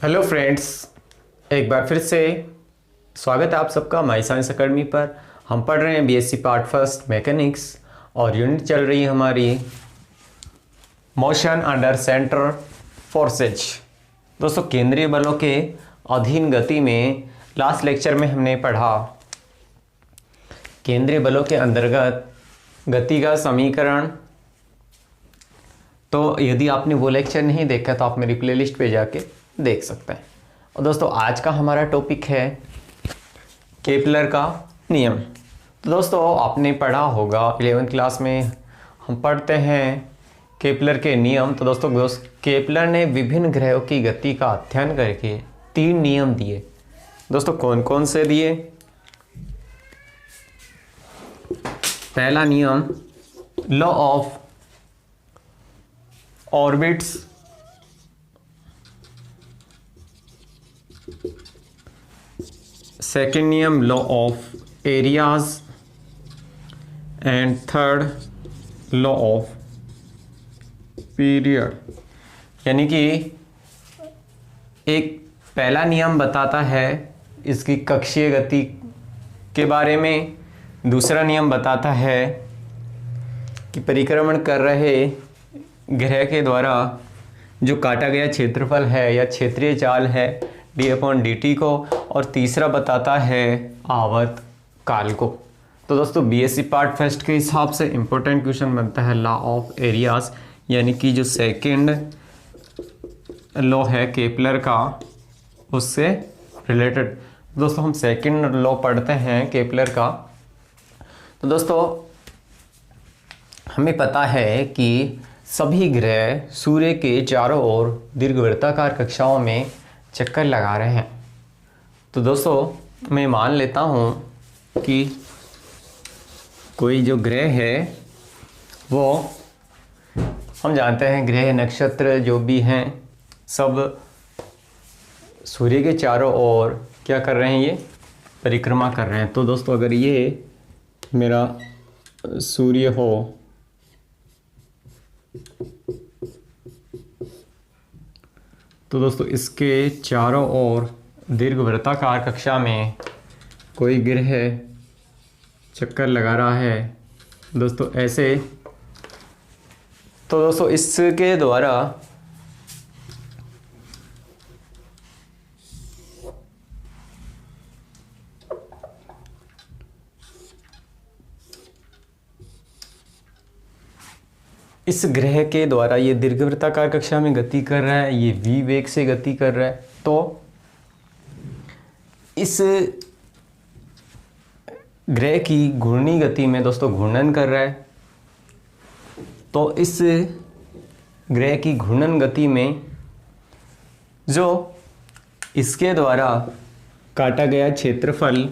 Hello friends, एक बार फिर से स्वागत है आप सबका माई साइंस अकेडमी पर। हम पढ़ रहे हैं बीएससी पार्ट फर्स्ट मैकेनिक्स और यूनिट चल रही है हमारी मोशन अंडर सेंटर फोर्सेज। दोस्तों, केंद्रीय बलों के अधीन गति में लास्ट लेक्चर में हमने पढ़ा केंद्रीय बलों के अंतर्गत गति का समीकरण। तो यदि आपने वो लेक्चर नहीं देखा तो आप मेरी प्लेलिस्ट पे जाके देख सकते हैं। और दोस्तों, आज का हमारा टॉपिक है केपलर का नियम। तो दोस्तों, आपने पढ़ा होगा 11वीं क्लास में हम पढ़ते हैं केपलर के नियम। तो दोस्तों केपलर ने विभिन्न ग्रहों की गति का अध्ययन करके 3 नियम दिए। दोस्तों, कौन कौन से दिए? पहला नियम लॉ ऑफ ऑर्बिट्स, सेकेंड नियम law of areas and third law of period. यानी कि एक पहला नियम बताता है इसकी कक्षीय गति के बारे में, दूसरा नियम बताता है कि परिक्रमण कर रहे ग्रह के द्वारा जो काटा गया क्षेत्रफल है या क्षेत्रीय चाल है d/dt को, और तीसरा बताता है आवर्त काल को। तो दोस्तों, बीएससी पार्ट फर्स्ट के हिसाब से इंपॉर्टेंट क्वेश्चन बनता है लॉ ऑफ एरियाज, यानी कि जो सेकंड लॉ है केपलर का उससे रिलेटेड। दोस्तों, हम सेकंड लॉ पढ़ते हैं केपलर का। तो दोस्तों, हमें पता है कि सभी ग्रह सूर्य के चारों ओर दीर्घवृत्ताकार कक्षाओं में चक्कर लगा रहे हैं। तो दोस्तों, मैं मान लेता हूँ कि कोई जो ग्रह है वो, हम जानते हैं ग्रह नक्षत्र जो भी हैं सब सूर्य के चारों ओर क्या कर रहे हैं, ये परिक्रमा कर रहे हैं। तो दोस्तों, अगर ये मेरा सूर्य हो तो दोस्तों इसके चारों ओर दीर्घवृत्ताकार कक्षा में कोई ग्रह चक्कर लगा रहा है। दोस्तों ऐसे, तो दोस्तों इसके द्वारा इस ग्रह के द्वारा ये दीर्घवृत्ताकार कक्षा में गति कर रहा है, ये v वेग से गति कर रहा है। तो इस ग्रह की घूर्णी गति में दोस्तों घूर्णन कर रहा है। तो इस ग्रह की घूर्णन गति में जो इसके द्वारा काटा गया क्षेत्रफल,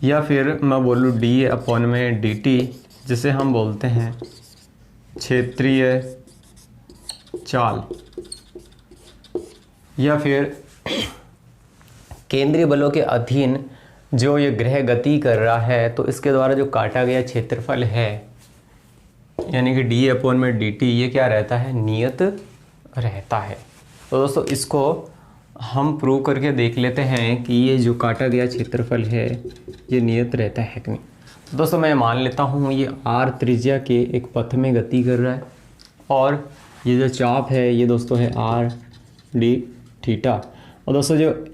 या फिर मैं बोलूँ d/dt, जिसे हम बोलते हैं क्षेत्रीय चाल, या फिर केंद्रीय बलों के अधीन जो ये ग्रह गति कर रहा है, तो इसके द्वारा जो काटा गया क्षेत्रफल है यानी कि d/dt, ये क्या रहता है, नियत रहता है। तो दोस्तों इसको हम प्रूव करके देख लेते हैं कि ये जो काटा गया क्षेत्रफल है ये नियत रहता है कि नहीं। तो दोस्तों, मैं मान लेता हूँ ये r त्रिज्या के एक पथ में गति कर रहा है, और ये जो चाप है ये दोस्तों है r/d²। और दोस्तों जो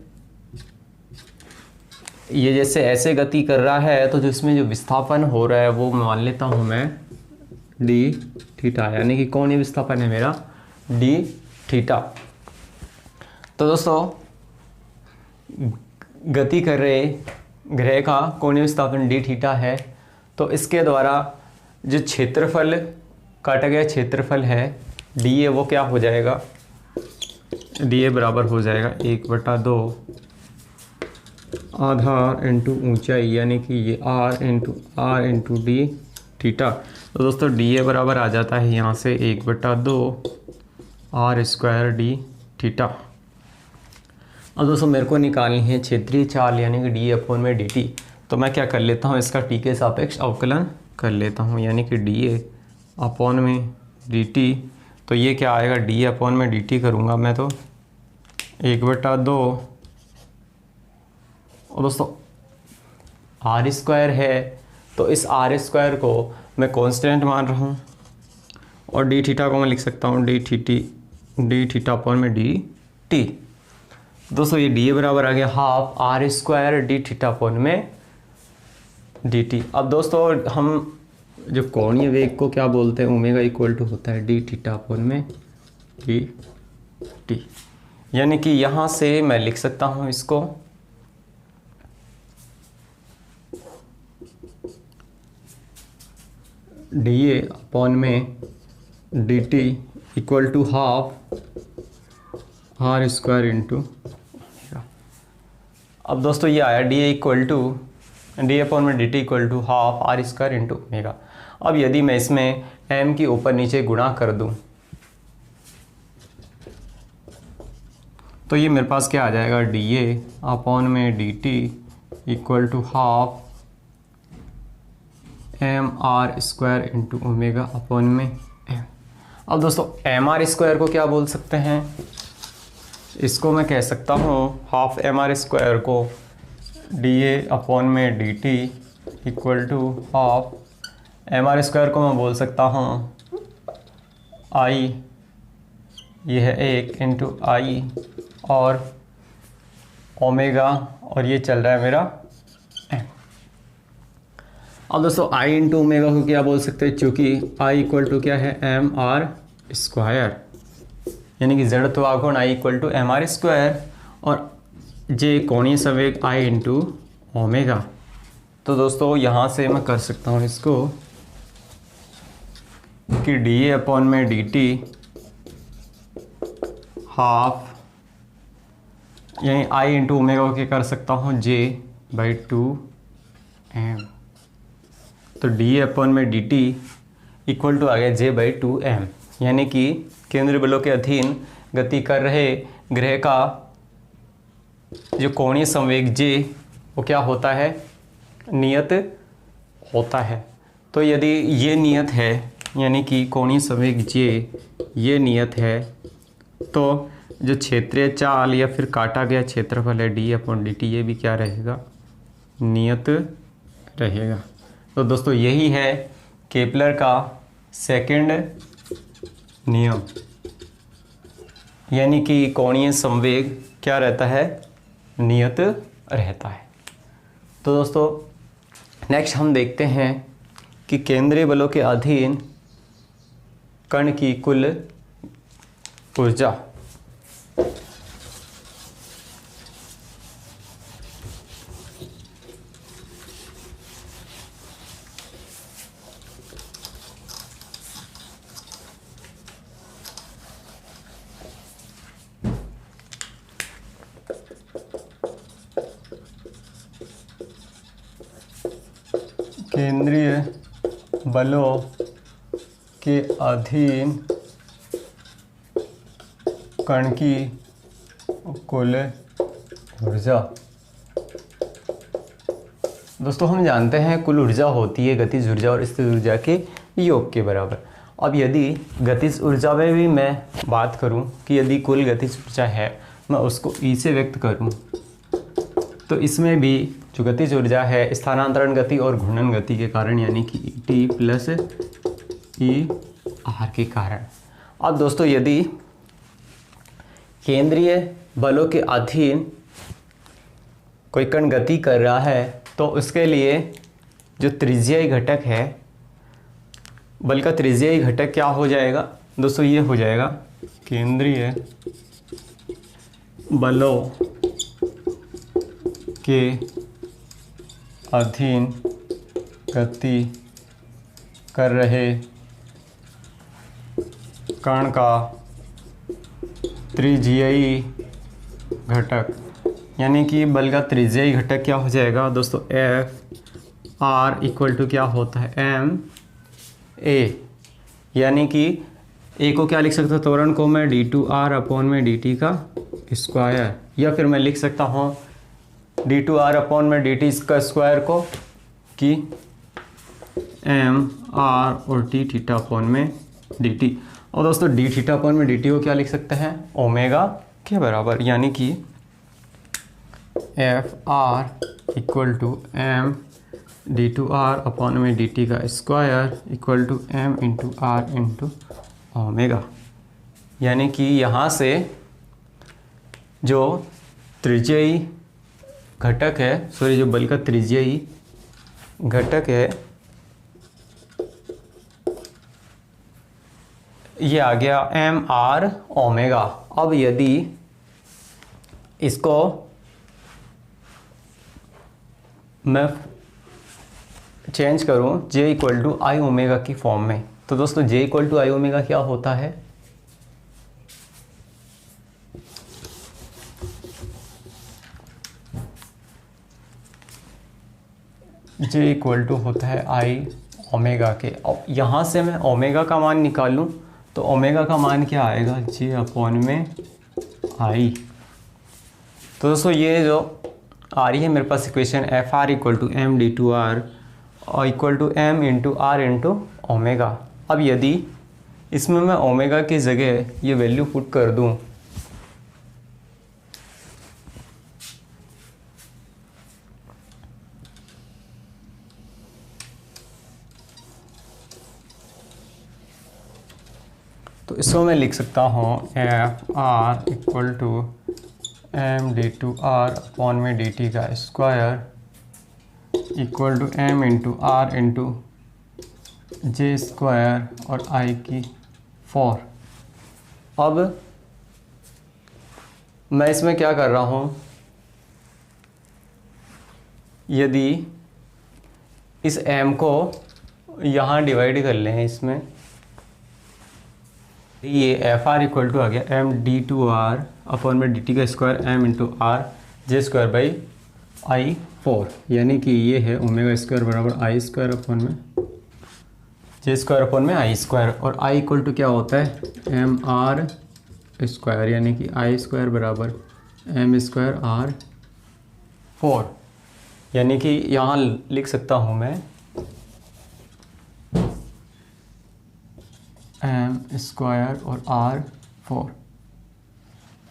ये जैसे ऐसे गति कर रहा है, तो जो इसमें जो विस्थापन हो रहा है वो मान लेता हूँ मैं d², यानी कि कौन ये विस्थापन है मेरा, d²। तो दोस्तों गति कर रहे ग्रह का कोणीय विस्थापन d² है। तो इसके द्वारा जो क्षेत्रफल काटा गया क्षेत्रफल है dA, वो क्या हो जाएगा, dA बराबर हो जाएगा 1/2 आधार इंटू ऊंचाई, यानी कि ये r इंटू d²। तो दोस्तों dA बराबर आ जाता है यहाँ से 1/2 r²d²। और दोस्तों मेरे को निकालनी है क्षेत्रीय चाल, यानी कि d/dt। तो मैं क्या कर लेता हूँ, इसका t के सापेक्ष अवकलन कर लेता हूँ, यानी कि dA/dt। तो ये क्या आएगा, d/dt करूँगा मैं तो 1/2 और दोस्तों आर स्क्वायर है, तो इस आर स्क्वायर को मैं कांस्टेंट मान रहा हूँ और डी थीटा को मैं लिख सकता हूँ डी थीटा अपॉन में डी टी। दोस्तों ये डी बराबर आ गया half R square D theta upon में डी टी। अब दोस्तों हम जो कोणीय वेग को क्या बोलते हैं, ओमेगा इक्वल टू होता है डी थीटा अपॉन में डी टी, यानी कि यहाँ से मैं लिख सकता हूँ इसको डी ए अपॉन में D T equal to half R square into. अब दोस्तों ये आया D A equal to D upon में D T equal to half R square into omega. अब यदि मैं इसमें एम की ऊपर नीचे गुणा कर दूं तो ये मेरे पास क्या आ जाएगा, डी ए अपॉन में D T equal to half M R square into omega upon में एम। अब दोस्तों एम आर स्क्वायर को क्या बोल सकते हैं, इसको मैं कह सकता हूँ हाफ एम आर स्क्वायर को डी ए अपॉन में D T equal to half M R square को मैं बोल सकता हूँ आई, ये है 1 इंटू आई और ओमेगा और ये चल रहा है मेरा एम। अब दोस्तों आई इंटू ओमेगा को क्या बोल सकते हैं, चूँकि आई इक्वल टू क्या है एम आर स्क्वायर, यानी कि जड़त्व आघूर्ण I equal to M R square और जे कोणीय संवेग आई इंटू ओमेगा। तो दोस्तों यहाँ से मैं कर सकता हूँ इसको कि डी ए अपॉन में डी टी हाफ, यानी आई इंटू ओमेगा को क्या कर सकता हूँ जे बाई टू एम। तो डी ए अपॉन में डी टी इक्वल टू आ गया जे बाई टू एम, यानी कि केंद्रीय बलों के अधीन गति कर रहे ग्रह का जो कोणीय संवेग जे वो क्या होता है, नियत होता है। तो यदि ये नियत है, यानी कि कोणीय संवेग जे ये नियत है, तो जो क्षेत्रीय चाल या फिर काटा गया क्षेत्रफल है डी अपॉन डी टी, ये भी क्या रहेगा, नियत रहेगा। तो दोस्तों यही है केपलर का सेकंड नियम, यानी कि कोणीय संवेग क्या रहता है, नियत रहता है। तो दोस्तों नेक्स्ट हम देखते हैं कि केंद्रीय बलों के अधीन कण की कुल ऊर्जा। केंद्रीय बलों के अधीन कण की कुल ऊर्जा। दोस्तों हम जानते हैं कुल ऊर्जा होती है गतिज ऊर्जा और स्थिर ऊर्जा के योग के बराबर। अब यदि गतिज ऊर्जा में भी मैं बात करूं कि यदि कुल गतिज ऊर्जा है मैं उसको ई से व्यक्त करूं, तो इसमें भी जो गतिज ऊर्जा है स्थानांतरण गति और घूर्णन गति के कारण, यानी कि टी प्लस ई आर के कारण। अब दोस्तों यदि केंद्रीय बलों के अधीन कोई कण गति कर रहा है तो उसके लिए जो त्रिज्यीय घटक है, बल का त्रिज्यीय घटक क्या हो जाएगा दोस्तों, ये हो जाएगा केंद्रीय बलों के अधीन गति कर रहे कण का त्रिज्यीय घटक, यानी कि बल का त्रिज्यीय घटक क्या हो जाएगा दोस्तों, एफ आर इक्वल टू क्या होता है, एम ए, यानी कि ए को क्या लिख सकता हूँ, त्वरण को मैं डी टू आर अपॉन में डी टी का स्क्वायर, या फिर मैं लिख सकता हूँ डी टू आर अपॉन में डी टी का स्क्वायर को कि एम आर और टी थीटा अपॉन में डी टी। और दोस्तों डी थीटा अपॉन में डी टी को क्या लिख सकते हैं, ओमेगा के बराबर, यानी कि F R equal to M D two are upon में डी टी का square equal to M into R into omega. यानी कि यहाँ से जो त्रिज्यीय घटक है, सॉरी जो बल का त्रिज्यीय घटक है ये आ गया एम आर ओमेगा। अब यदि इसको मैं चेंज करूं J equal to I omega की फॉर्म में, तो दोस्तों J equal to I omega क्या होता है? जे इक्वल टू होता है आई ओमेगा के। अब यहाँ से मैं ओमेगा का मान निकालूं तो ओमेगा का मान क्या आएगा? जे अपॉन में आई। तो दोस्तों ये जो आ रही है मेरे पास equation F R equal to M D two R और equal to M into R into omega. अब यदि इसमें मैं ओमेगा की जगह ये वैल्यू पुट कर दूं तो इसको मैं लिख सकता हूँ F R equal to M D two are upon में डी टी का square equal to M into R into J square और आई की 4। अब मैं इसमें क्या कर रहा हूँ, यदि इस m को यहाँ डिवाइड कर लें इसमें, ये एफ आर इक्वल टू आ गया M D two are upon में डी टी का square M into R J square by I 4। यानी कि ये है ओमेगा स्क्वायर बराबर आई स्क्वायर अपॉन में जे स्क्वायर अपॉन में आई स्क्वायर। और आई इक्वल टू क्या होता है? एम आर स्क्वायर, यानी कि आई स्क्वायर बराबर एम स्क्वायर आर 4। यानी कि यहाँ लिख सकता हूँ मैं एम स्क्वायर और आर 4।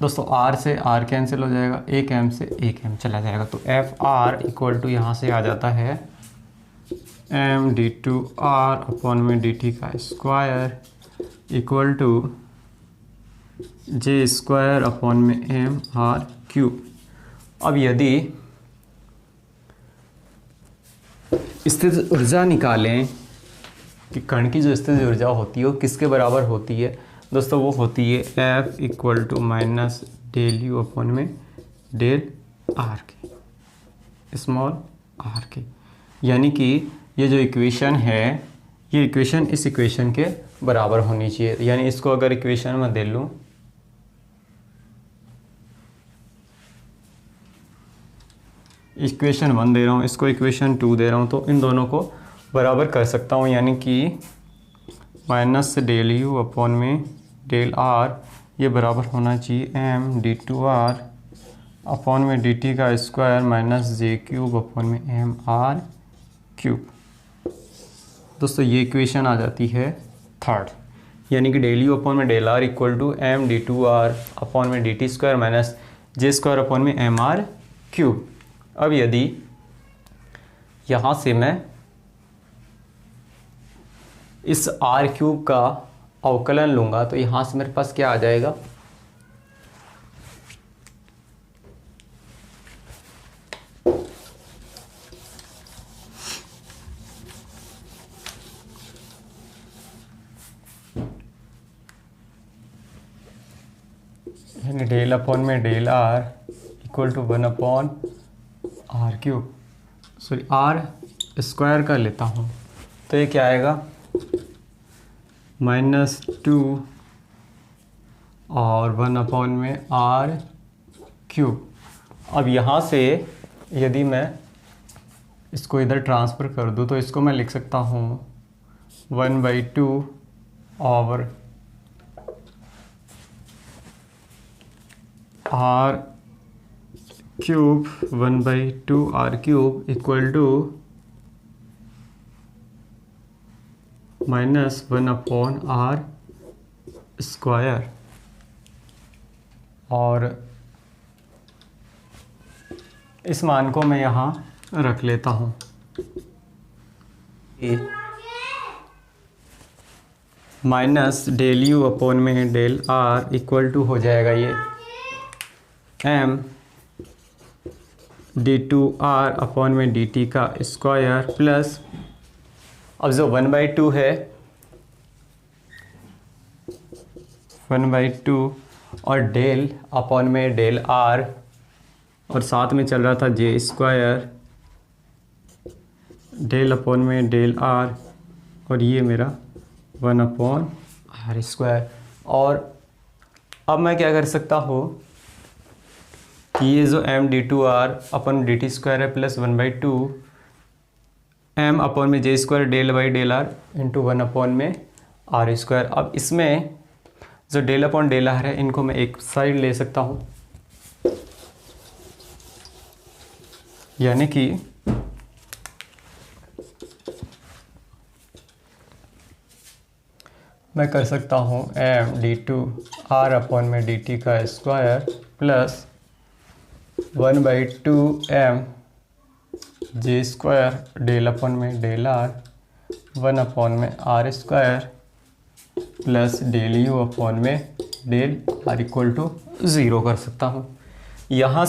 दोस्तों आर से आर कैंसिल हो जाएगा, एक एम से एक एम चला जाएगा, तो एफ आर इक्वल टू यहाँ से आ जाता है M D two are upon में डी टी का square equal to J square upon में एम आर क्यूब। अब यदि स्थित ऊर्जा निकालें कि कण की जो स्थित ऊर्जा होती है वो किसके बराबर होती है? दोस्तों वो होती है F equal to minus del you upon में डेल आर के, स्मॉल आर के। यानी कि ये जो इक्वेशन है ये इक्वेशन इस इक्वेशन के बराबर होनी चाहिए। यानी इसको अगर इक्वेशन में दे लूँ, इक्वेशन 1 दे रहा हूँ, इसको इक्वेशन 2 दे रहा हूँ, तो इन दोनों को बराबर कर सकता हूँ। यानी कि माइनस डेल यू अपॉन में डेल आर ये बराबर होना चाहिए M D two are upon में डी टी का square minus J cube upon में एम आर क्यूब। दोस्तों ये इक्वेशन आ जाती है 3rd। यानी कि डेल यू अपॉन में del are equal to M D two are upon में D T square minus J square upon में एम आर क्यूब। अब यदि यहाँ से मैं इस आर क्यूब का अवकलन लूँगा तो यहाँ से मेरे पास क्या आ जाएगा? यानी डेल अपॉन में del are equal to 1 upon R cube, sorry R square का लेता हूँ तो ये क्या आएगा? -2 और 1 अपॉन में आर क्यूब। अब यहाँ से यदि मैं इसको इधर ट्रांसफ़र कर दूँ तो इसको मैं लिख सकता हूँ 1/2 और r cube 1/2 r cube equal to -1 upon r square. और इस मान को मैं यहाँ रख लेता हूँ। माइनस डेल यू अपॉन में डेल आर इक्वल टू हो जाएगा ये m D two are upon में डी टी का स्क्वायर प्लस, अब जो 1/2 है 1/2 और डेल अपॉन में डेल आर और साथ में चल रहा था जे स्क्वायर डेल अपॉन में डेल आर और ये मेरा 1/r²। और अब मैं क्या कर सकता हूँ कि ये जो m D two are upon d T square है प्लस 1/2 एम अपॉन में j square del by del r into 1 upon में r²। अब इसमें जो डेल अपॉन डेल आर है इनको मैं एक साइड ले सकता हूँ, यानी कि मैं कर सकता हूँ m D two are upon में डी टी का square plus 1/2 m j square del upon में डेल आर 1 अपॉन में r² plus del you upon में डेल आर इक्वल टू 0 कर सकता हूँ। यहाँ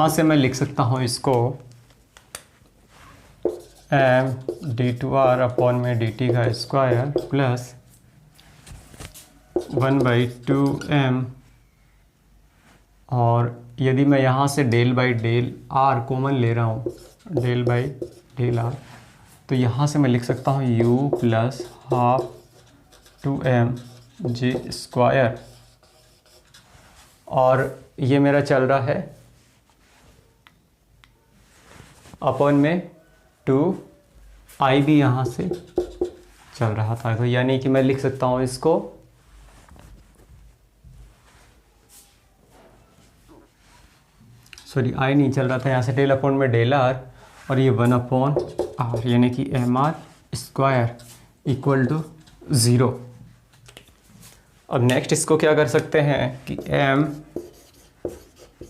से मैं लिख सकता हूँ इसको m D two are upon में डी टी का स्क्वायर प्लस 1/2 एम, और यदि मैं यहाँ से del by del r common ले रहा हूँ डेल बाई डेल आर, तो यहाँ से मैं लिख सकता हूँ u प्लस हाफ 2m जे स्क्वायर, और ये मेरा चल रहा है अपॉन में 2i भी यहाँ से चल रहा था, तो यानी कि मैं लिख सकता हूँ इसको सॉरी आई नहीं चल रहा था, यहाँ से डेल अपॉन में डेल आर और ये 1 अपॉन आर यानी कि mr² इक्वल टू 0। अब नेक्स्ट इसको क्या कर सकते हैं कि m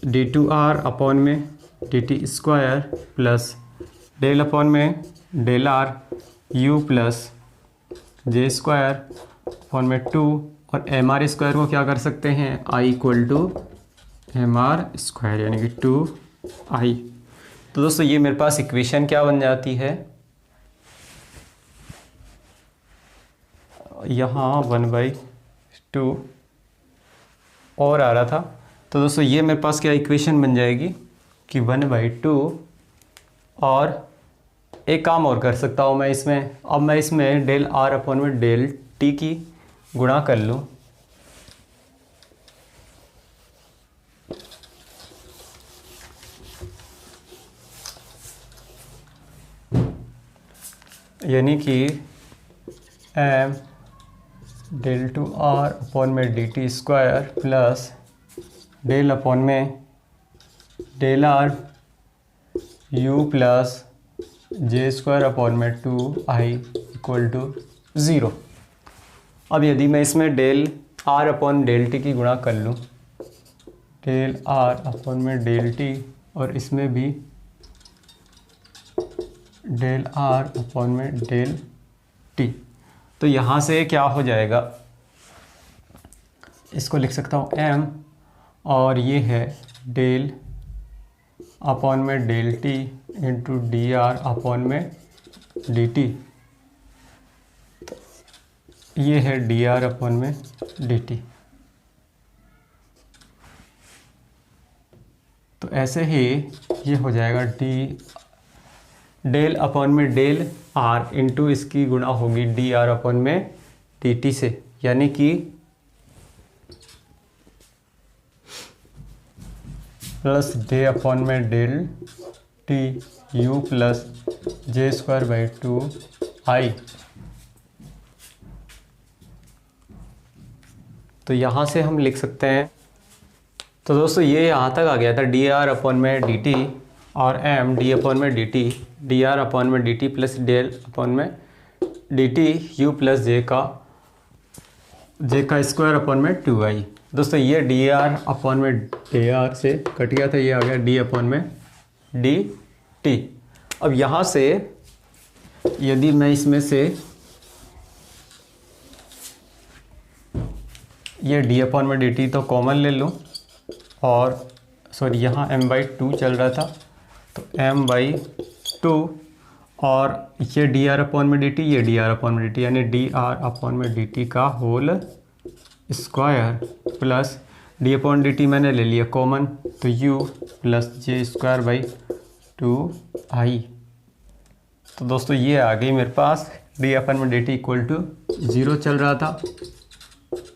D two are upon में D T square plus del upon में डेल आर u प्लस जे स्क्वायर अपॉन में 2 और mr² को क्या कर सकते हैं i इक्वल टू mr² यानी कि 2i। तो दोस्तों ये मेरे पास इक्वेशन क्या बन जाती है, यहाँ 1/2 और आ रहा था, तो दोस्तों ये मेरे पास क्या इक्वेशन बन जाएगी कि 1/2, और एक काम और कर सकता हूँ मैं इसमें, अब मैं इसमें डेल आर अपॉन में डेल टी की गुणा कर लूँ, यानी कि M del two are upon में D T square plus del upon में डेल आर यू प्लस जे स्क्वायर अपॉन में 2i इक्वल टू 0। अब यदि मैं इसमें del R upon del T की गुणा कर लूँ, डेल आर अपॉन में डेल टी और इसमें भी डेल आर अपॉन में डेल टी, तो यहाँ से क्या हो जाएगा, इसको लिख सकता हूँ m और ये है डेल अपॉन में del t into d are upon में डी टी, ये है डी आर अपॉन में डी टी। तो ऐसे ही ये हो जाएगा डेल अपॉन में डेल आर इंटू इसकी गुणा होगी डी आर अपॉन में डी टी से, यानी कि प्लस डे अपॉन में del t you plus J square by 2i। तो यहाँ से हम लिख सकते हैं, तो दोस्तों ये यहाँ तक आ गया था डी आर अपॉन में डी टी, और m डी अपॉन में D T D are upon में D T plus del upon में D T you plus J का स्क्वायर अपॉन में 2i। दोस्तों ये डी आर अपॉन में डी आर से कट गया था, ये आ गया डी अपॉन में डी टी। अब यहाँ से यदि मैं इसमें से ये डी अपॉन में डी टी तो कॉमन ले लूँ, और सॉरी यहाँ m/2 चल रहा था तो m/2, और ये डी आर अपॉन में डी टी, ये डी आर अपॉन में डी टी, यानी डी आर अपॉन में डी टी का whole square plus d upon d t मैंने ले लिया कॉमन, तो u plus J square by 2i। तो दोस्तों ये आ गई मेरे पास डी अपॉन में डी टी इक्वल टू 0 चल रहा था,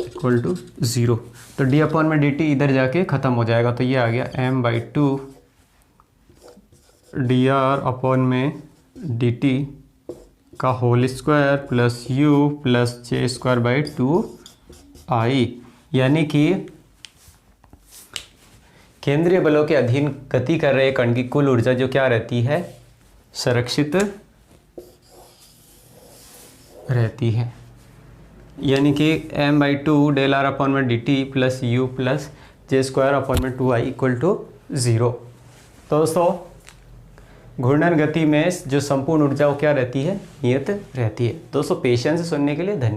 इक्वल टू 0। तो डी अपॉन में डी टी इधर जाके ख़त्म हो जाएगा, तो ये आ गया m/2 डी आर अपॉन में डी टी का whole square plus u plus J square by 2i। यानी कि केंद्रीय बलों के अधीन गति कर रहे कण की कुल ऊर्जा जो क्या रहती है, संरक्षित रहती है। यानी कि m/2 डेल आर अपॉन में D T plus you plus J square upon में 2i इक्वल टू 0। तो दोस्तों घूर्णन गति में जो संपूर्ण ऊर्जा वो क्या रहती है, नियत रहती है। दोस्तों पेशेंस से सुनने के लिए धन्यवाद।